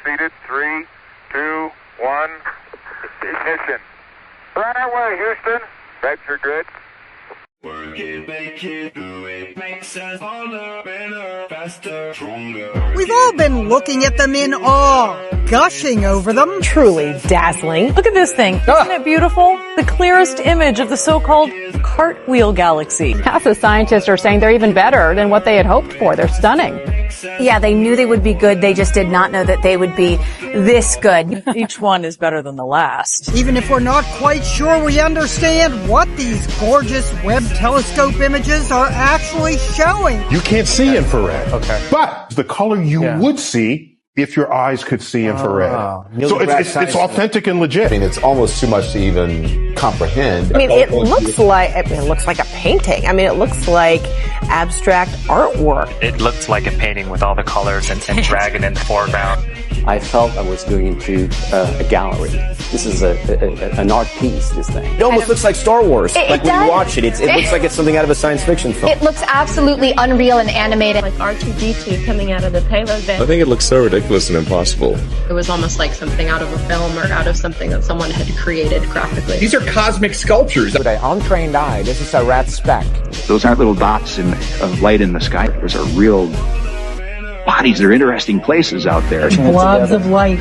seated. 3, 2, 1. Ignition. Right away, Houston. That's your grid. Work it, make it, do it, makes us harder, better, faster, stronger. We've all been looking at them in awe, gushing over them. Truly dazzling. Look at this thing. Isn't it beautiful? The clearest image of the so-called cartwheel galaxy. Half the scientists are saying they're even better than what they had hoped for. They're stunning. Yeah, they knew they would be good. They just did not know that they would be this good. Each one is better than the last. Even if we're not quite sure we understand what these gorgeous Webb telescope images are actually showing. You can't see infrared. Okay. But the color you would see if your eyes could see infrared. So it's authentic and legit. I mean, it's almost too much to even comprehend. I mean, it looks like a painting. I mean, it looks like abstract artwork. It looked like a painting with all the colors and dragon in the foreground. I felt I was going into a gallery. This is an art piece, this thing. It almost looks like Star Wars. When you watch it, it looks like it's something out of a science fiction film. It looks absolutely unreal and animated. Like R2-D2 coming out of the payload bay. I think it looks so ridiculous and impossible. It was almost like something out of a film or out of something that someone had created graphically. These are cosmic sculptures. With an untrained eye, this is a red speck. Those aren't little dots of light in the sky. Those are real bodies. They're interesting places out there. Blobs of light,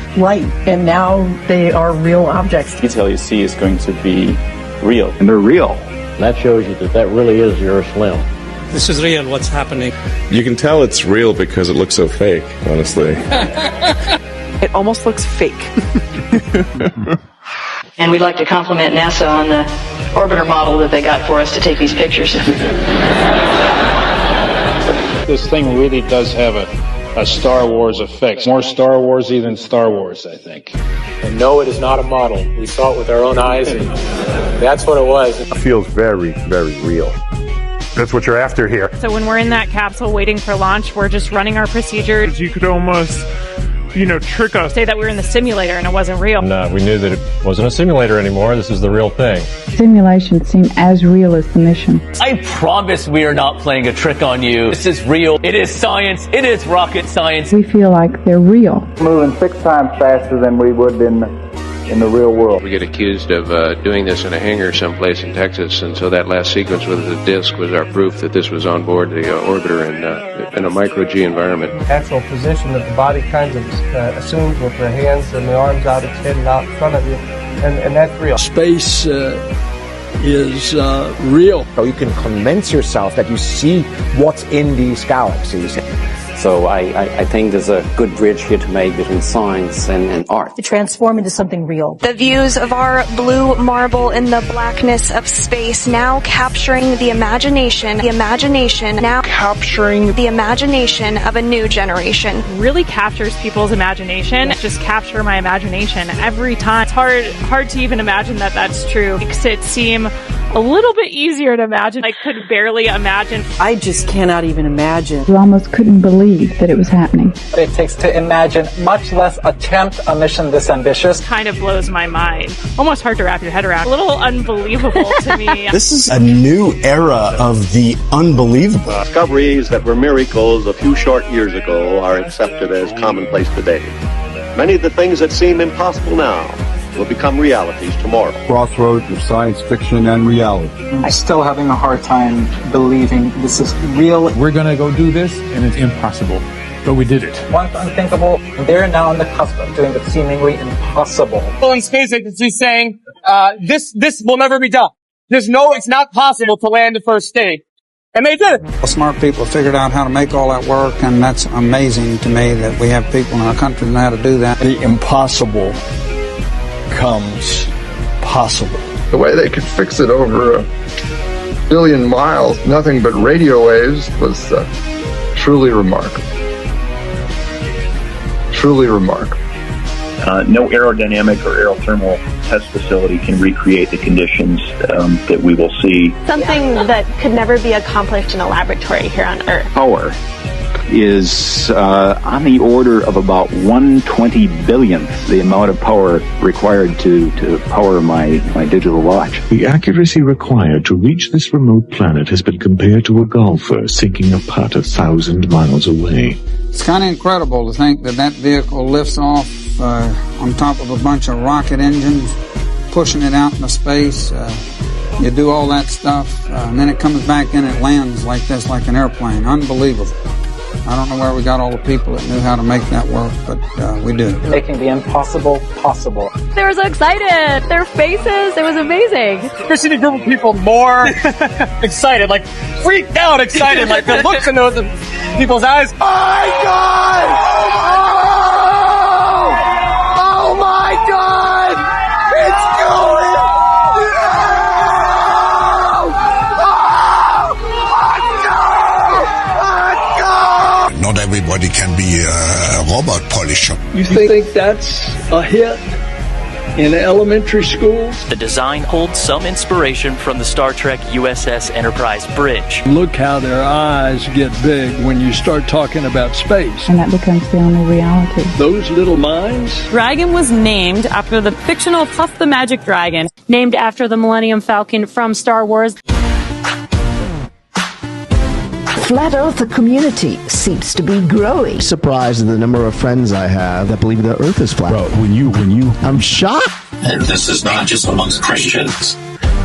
and now they are real objects. The detail you see is going to be real. And they're real. That shows you that really is Jerusalem. This is real, what's happening. You can tell it's real because it looks so fake, honestly. It almost looks fake. And we'd like to compliment NASA on the orbiter model that they got for us to take these pictures. This thing really does have a Star Wars effect. More Star Warsy than Star Wars, I think. And no, it is not a model. We saw it with our own eyes, and that's what it was. It feels very, very real. That's what you're after here. So when we're in that capsule waiting for launch, we're just running our procedures. You could almost, trick us. Say that we were in the simulator and it wasn't real. No, we knew that it wasn't a simulator anymore. This is the real thing. Simulations seem as real as the mission. I promise we are not playing a trick on you. This is real. It is science. It is rocket science. We feel like they're real. Moving 6 times faster than we would in the real world. We get accused of doing this in a hangar someplace in Texas, and so that last sequence with the disc was our proof that this was on board the orbiter in a micro-G environment. Actual position that the body kind of assumes with the hands and the arms out extended out in front of you, and that's real. Space is real. So you can convince yourself that you see what's in these galaxies. So I think there's a good bridge here to make between science and art. To transform into something real. The views of our blue marble in the blackness of space, now capturing the imagination, now capturing the imagination of a new generation. Really captures people's imagination. Just capture my imagination every time. It's hard to even imagine that that's true. Makes it seem a little bit easier to imagine. I could barely imagine. I just cannot even imagine. You almost couldn't believe that it was happening. What it takes to imagine, much less attempt a mission this ambitious. Kind of blows my mind. Almost hard to wrap your head around. A little unbelievable to me. This is a new era of the unbelievable. Discoveries that were miracles a few short years ago are accepted as commonplace today. Many of the things that seem impossible now will become realities tomorrow. Crossroads of science fiction and reality. I'm still having a hard time believing this is real. We're going to go do this, and it's impossible. But we did it. Once unthinkable, they're now on the cusp of doing the seemingly impossible. The space agency saying, this will never be done. It's not possible to land the first stage. And they did it. Smart people have figured out how to make all that work, and that's amazing to me that we have people in our country that know how to do that. The impossible comes possible. The way they could fix it over 1 billion miles, nothing but radio waves, was truly remarkable. Truly remarkable. No aerodynamic or aerothermal test facility can recreate the conditions that we will see. Something that could never be accomplished in a laboratory here on Earth. Power is on the order of about 1/20 billionth the amount of power required to power my digital watch. The accuracy required to reach this remote planet has been compared to a golfer sinking a putt 1,000 miles away. It's kind of incredible to think that vehicle lifts off on top of a bunch of rocket engines, pushing it out into space. You do all that stuff, and then it comes back in and lands like this, like an airplane. Unbelievable. I don't know where we got all the people that knew how to make that work, but we do. Making the impossible possible. They were so excited. Their faces, it was amazing. Never seen a group of people more excited, like freaked out excited, like the looks in those people's eyes. Oh my God! Oh my God! It's going! Not everybody can be a robot polisher. You think that's a hit in elementary schools? The design holds some inspiration from the Star Trek USS Enterprise bridge. Look how their eyes get big when you start talking about space. And that becomes the only reality. Those little minds. Dragon was named after the fictional Puff the Magic Dragon, named after the Millennium Falcon from Star Wars. Flat Earther community seems to be growing. Surprised at the number of friends I have that believe the Earth is flat. Bro, when you, I'm shocked. And this is not just amongst Christians.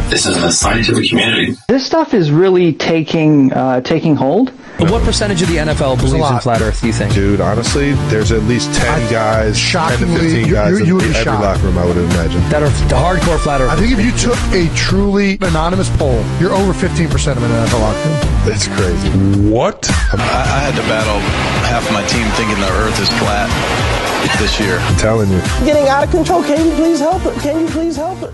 This is in the scientific community. This stuff is really taking hold. What percentage of the NFL believes in flat Earth, do you think? Dude, honestly, there's at least 10 guys, 10 to 15 guys in every locker room, I would imagine. That are the hardcore flat Earth. I think if you took a truly anonymous poll, you're over 15% of an NFL locker room. That's crazy. What? I had to battle half my team thinking the Earth is flat this year. I'm telling you. Getting out of control. Can you please help it? Can you please help it?